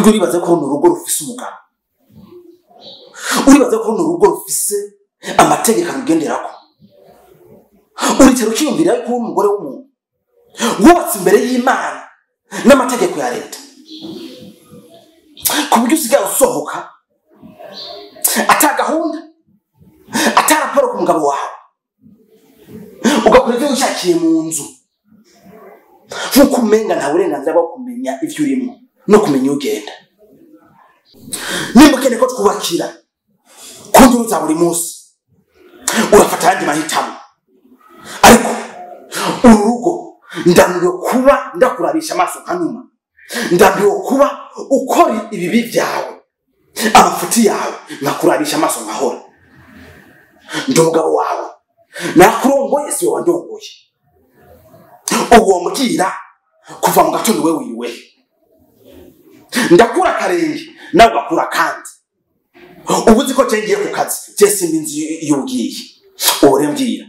buryo uribaza ko runo rugo rufise umugabo, uribaza ko runo rugo rufise amategeko arugenderako, uricero ukiyumvira ko umugore w'umuntu wubatse imbere y'Imana n'amategeko ya leta, ku buryo usigaye usohoka ata gahunda, ata raporo ku mugabo wawe, ugakora ivyo wishakiye mu nzu, nk'uko umenga nta burenganzira bwo kumenya ivyo urimo no kumenya ugenda. Nimba ukeneye ko twubakira ku nduru za buri munsi, urafata ayandi mahitamo, ariko uru rugo ndambiwe kuba ndakurabisha amaso kanuma, ndambiwe kuba ukora ibibi vyawe, amafuti yawe nakurabisha amaso nkahora. Ndi umugabo wawe, nakurongoye si wowe wandongoye. Uwo mbwira kuva mu gatondo we wiriwe, ndakura akarenge nawe ugakura kandi. Ubuzi ko cengiye ku kazi je simba inzu yugiye, ore mbwira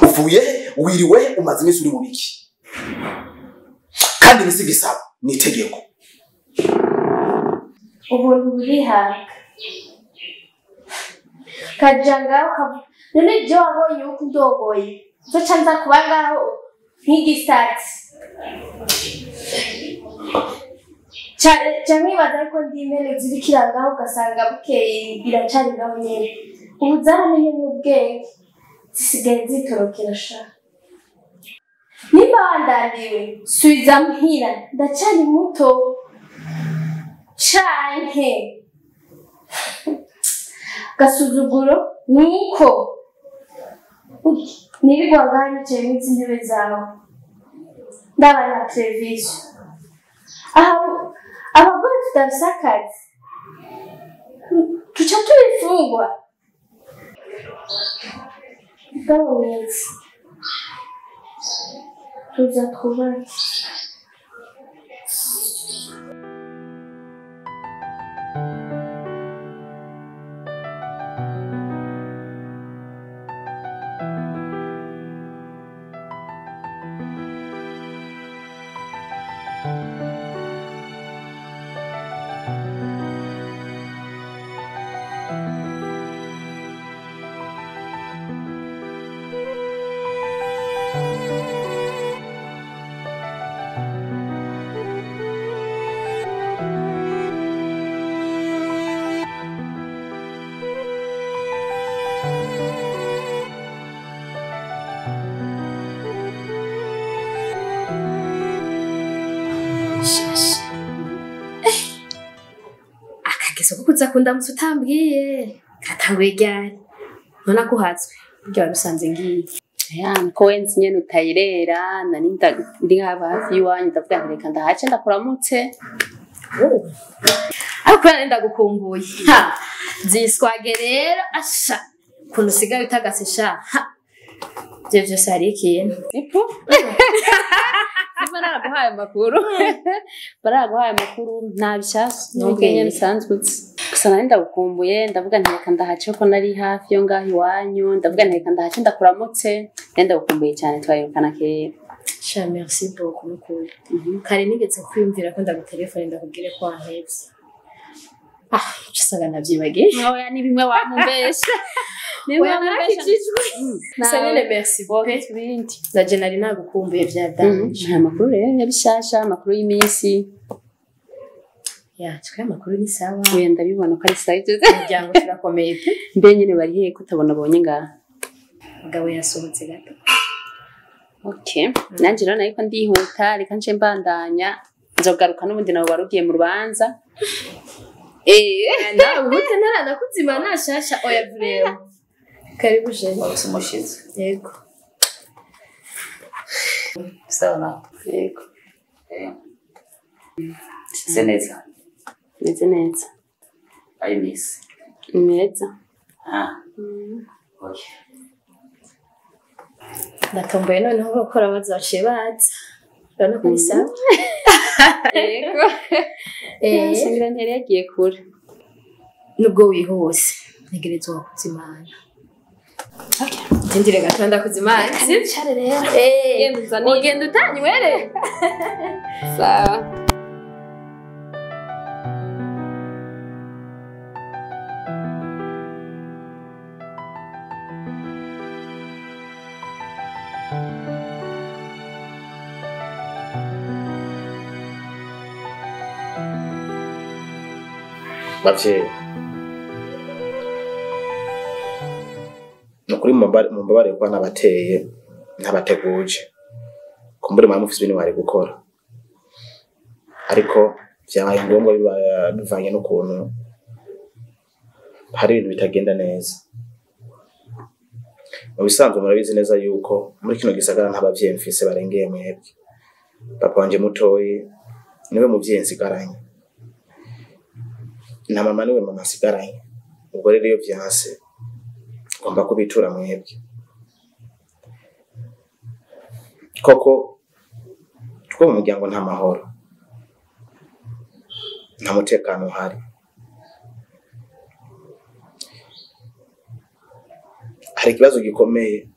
uvuye wiriwe umaze iminsi uri mu biki, kandi bisigisaba ni itegeko. Ubuntu burihaga kajanga none je wabonye uko ndogoye cyo canza kuba ngaho nk'igisatsi cyane baza ko ndimene zirikirangaho ugasanga bukeye biracari ngaho nyene. Ubu zaramenye n'ubwenge zisigaye zitorokera sha. Nimba wandambiwe suiza muhira ndacari muto canke gasuzuguro nuko nirirwa nganje n'izi ntebe zawe ndaba na televiziyo. Abagore tudafise akazi tuca tubifungwa mugabo mwiza tuza twubake. Akageso kuza kundamutse utambwiye katanguye ryari nona kuhatswe buryo wabisanze ngiye ko wenzi nyene utayirera nani ndi hafi yiwanyu ndavuga nti reka ndahace ndakuramutse ariko nenda gukumbuye ziswage rero asha kuntu usigaye utagase sha je vyose hari ikintu ipo baraguhaye amakuru baraguhaye amakuru ntabishasha n'ubwenge bisanzwe gusa nari ndagukumbuye ndavuga nti reka ndahace ko nari hafi yo ngaho iwanyu ndavuga nti reka ndahace ndakuramutse nenda gukumbuye cyane twayirukana kera sha merci beaucoup n'ukuri kare nigeze kwiyumvira ko ndagutelefone ndakubwire ko wahetse usaga navyibagiye oya ni bimwe wamumbesha oya narakijijwe sabene merci beaucoup bindi naje nari nagukumbuye vya danje amakuru rero yabishasha amakuru y'iminsi ya twe amakuru ni sawa oya ndabibona ko ari site umuryango turakomeye pe mbe nyene bari he kutabona bonye ngaha mugabo yasohotse gato okay nanje rero nayiko ndihuta reka nce mbandanya nzogaruka n'ubundi nawe warugiye mu rubanza na ubute narana kuzima nashasha oya vreo karibu jeni umushize yego sawa yego neza neza ari miss neza okay ndatomboye noneho bakora bazaciye baza urabona ko bisa yego singira ntiyari yagiye kure nubwo wihuse ntegerezwa kuzimana ndindire gato ndakuzimana cyane rero ugenda utanywere sawa bavyeyi nukuri mumbabare kuba nabateye ntabateguje kumbure mama mufise ibintu bari gukora ariko vyabaye ngombwa bivanye n'ukuntu hari ibintu bitagenda neza. Mu bisanzwe murabizi neza yuko muri kino gisagara ntabavyeyi mfise barengeye mwebwe. Papa wanje mutoyi niwe muvyeyi nsigaranye, na mama niwe mama nsigaranye. Ubwo rero iyo vyanse ngomba kubitura mwebwe. Koko two mu muryango nta mahoro, nta mutekano uhari. Hari ikibazo gikomeye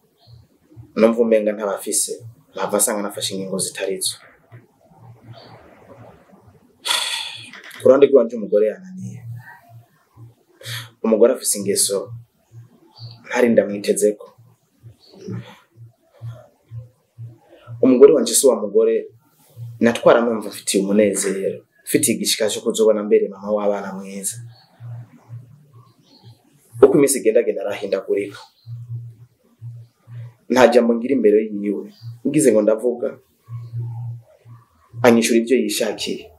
numva umenga ntabafise, mpava nsanga nafashe ingingo zitarizo. Kurande kwanje umugore yananiye, umugore afise ingeso ntari ndamwitezeko. Umugore wanje si wa mugore natwara numva mfitiye umunezero, mfitiye igishika cyo kuzobona mbere mama w'abana mwiza. Uko imisi genda arahindagurika, nta jambo ngira imbere yiwe, ngize ngo ndavuga anyishura ibyo yishakiye,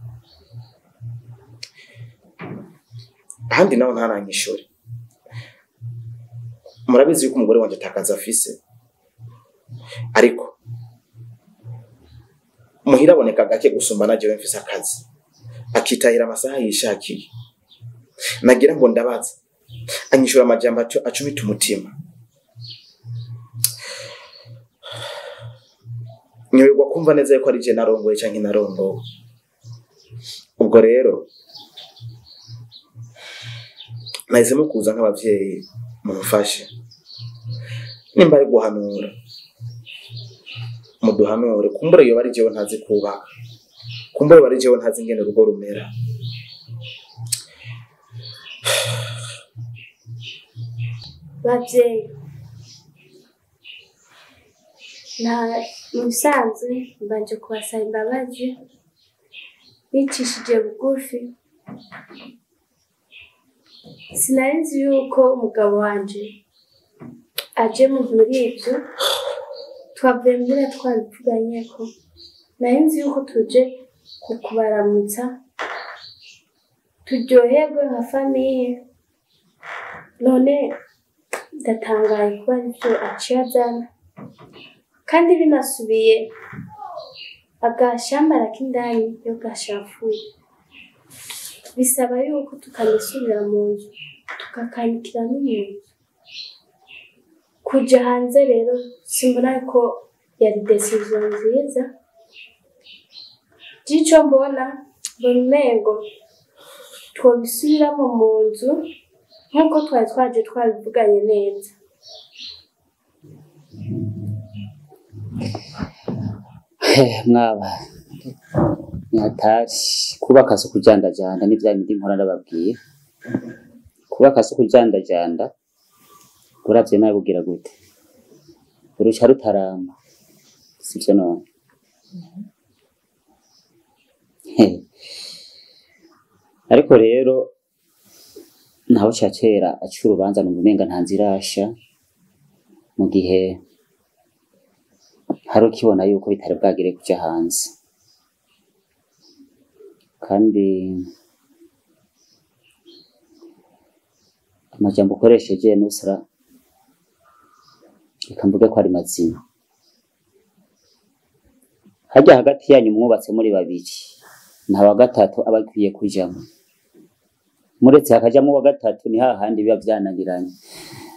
ahandi naho ntaranyishura. Murabizi yuko umugore wanje atakaza afise, ariko muhira aboneka gake gusumba na jewe mfise akazi, akitahira amasaha yishakiye. Nagira ngo ndabaza anyishura amajambo acumita umutima. Nyoberwa kumva neza yuko ari je narongoye canke narongowe. Ubwo rero nahisemo kuza nk'abavyeyi mumufashe, nimba ari guhanura muduhanure. Kumbure iyo bari jewe ntazi kubaka, kumbure bari jewe ntazi ingene urugo rumera. Bavyeyi musanzwe mbanje kubasaba imbabazi bicishije bugufi. Sinari nzi yuko umugabo wanje aje muri ibyo twavuye muri twabivuganyeko. Nari nzi yuko tuje kukubaramutsa turyoherwe nka famiye, none ndatangaye kuba arivyo aciye azana, kandi binasubiye agashambara k'indani yo gashafuye. Bisaba yuko tukamisubira mu nzu tukakanikira no mu nzu. Kuja hanze rero simbona ko yari decision nziza. Jico mbona umengo twobisubiramo mu nzu nkuko twari twaje twabivuganye neza. Mwaba nyatashi kubaka so kujandajanda n'ivya bindi nkora ndababwiye. Kubaka so kujandajanda uravye nawe bugira gute, uruca rutarama, sivyo none. Ariko rero naho cacera aca urubanza n'umenga ntanzirasha, mu gihe hari ukibona yuko bitari bwagire kuja hanze. Kandi amajambo ukoresheje nusra ikamvuga ko ari mazima. Hajya hagati yanyu mwubatse muri babiri, nta wa gatatu abakwiye kujamo. Muretse hakajamo wa gatatu ni hahandi biba byananiranye.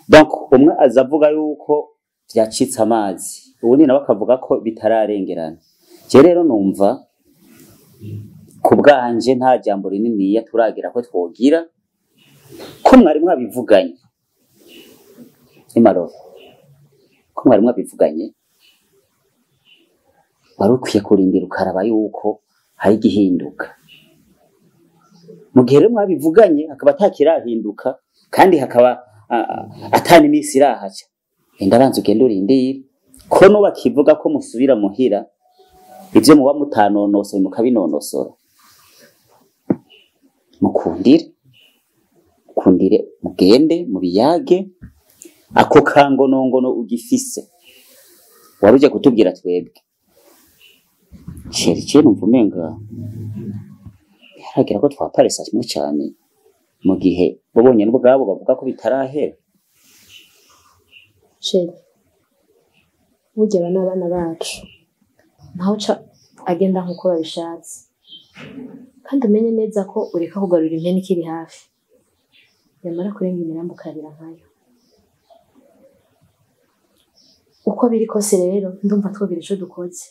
Donc umwe azavuga yuko vyacitse amazi, ubundi nawe akavuga ko bitararengerana. Je rero numva kubwanje nta jambo rinini turagira ko twogira ko mwari mwabivuganye. Imaro ko mwari mwabivuganye, warukwiye kurindira ukaraba yuko hari gihinduka. Mu gihe rero mwabivuganye akaba atakirahinduka kandi hakaba atani imisi irahaca, ndabanza ugenda urindira ko no bakivuga ko musubira muhira ivyo muba mutanonosoye mukabinonosora mukundire. nkundire mugende mubiyage ako kangonongono ugifise waruje kutubwira twebwe ceri numva umenga haragira ko twaparesa kimwe cyane mu gihe babonye n'ubwabo bavuga ko bitarahera Sheri burya abana bacu ntaho ca agenda nkuko babishatse kandi umenye neza ko ureka kugarura impene ikiri hafi yamara kurenga imirambo ukarira nkayo uko biri kose rero ndumva twobira ico dukoze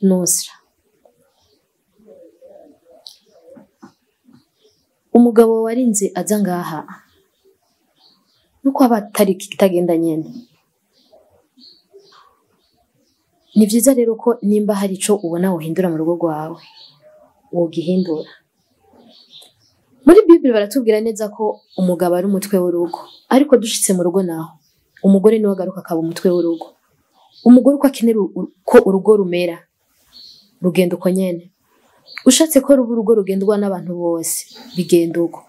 Nusra umugabo warinze aza ngaha nuko abatari kitagenda nyene ni vyiza rero ko nimba hari ico ubona wohindura mu rugo rwawe wogihindura muri Bible baratubwira neza ko umugabo ari umutwe w'urugo ariko dushitse mu rugo naho umugore niwe agaruka akaba umutwe w'urugo umugore uko akenera ko urugo rumera rugenda uko nyene ushatse ko ruba urugo rugendwa n'abantu bose bigenda uko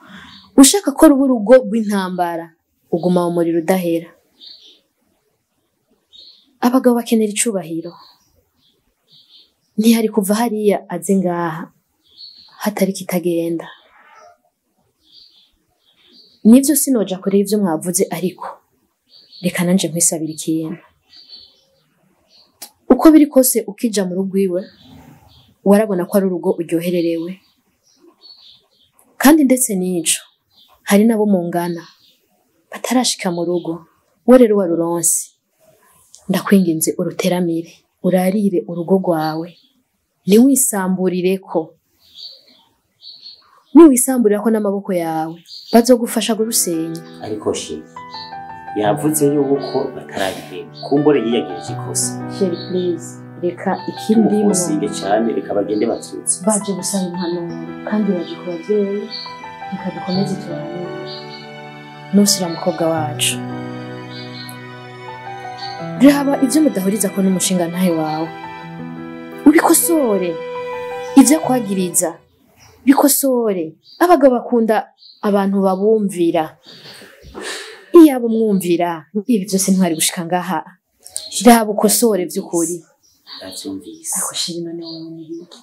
ushaka ko ruba urugo rw'intambara uguma mu muriro udahera abagabo bakenera icubahiro ntihari kuva hariya aze ngaha hatari kitagenda nivyo sinoja kure ivyo mwavuze ariko reka nanje nkwisabira ikintu uko biri kose ukija mu rugo iwe warabona ko ari urugo uryohererewe kandi ndetse n'ico hari nabo mungana batarashika mu rugo we rero waruronse ndakwinginze uruteramire urarire urugo rwawe niwisamburireko niwisamburirako n'amaboko yawe bazogufasha gurusenya ariko she yavuze yuko batarabihe kumbore yiyagirije ikosa Sheri please reka ikindi musige cyane reka bagende batsutse baje gusaba impanuro kandi baje ku bavyeyi reka dukomeze turareba Nusra mukobwa wacu raba ivyo mudahuriza ko n'umushinga ntahe wawe ubikosore ivyo kwagiriza bikosore abagabo bakunda abantu babumvira iyo abumwumvira ibi byose ntwari gushika ngaha raba ukosore vy'ukuri ndavyumvise ako shiri none wowe n'ibiki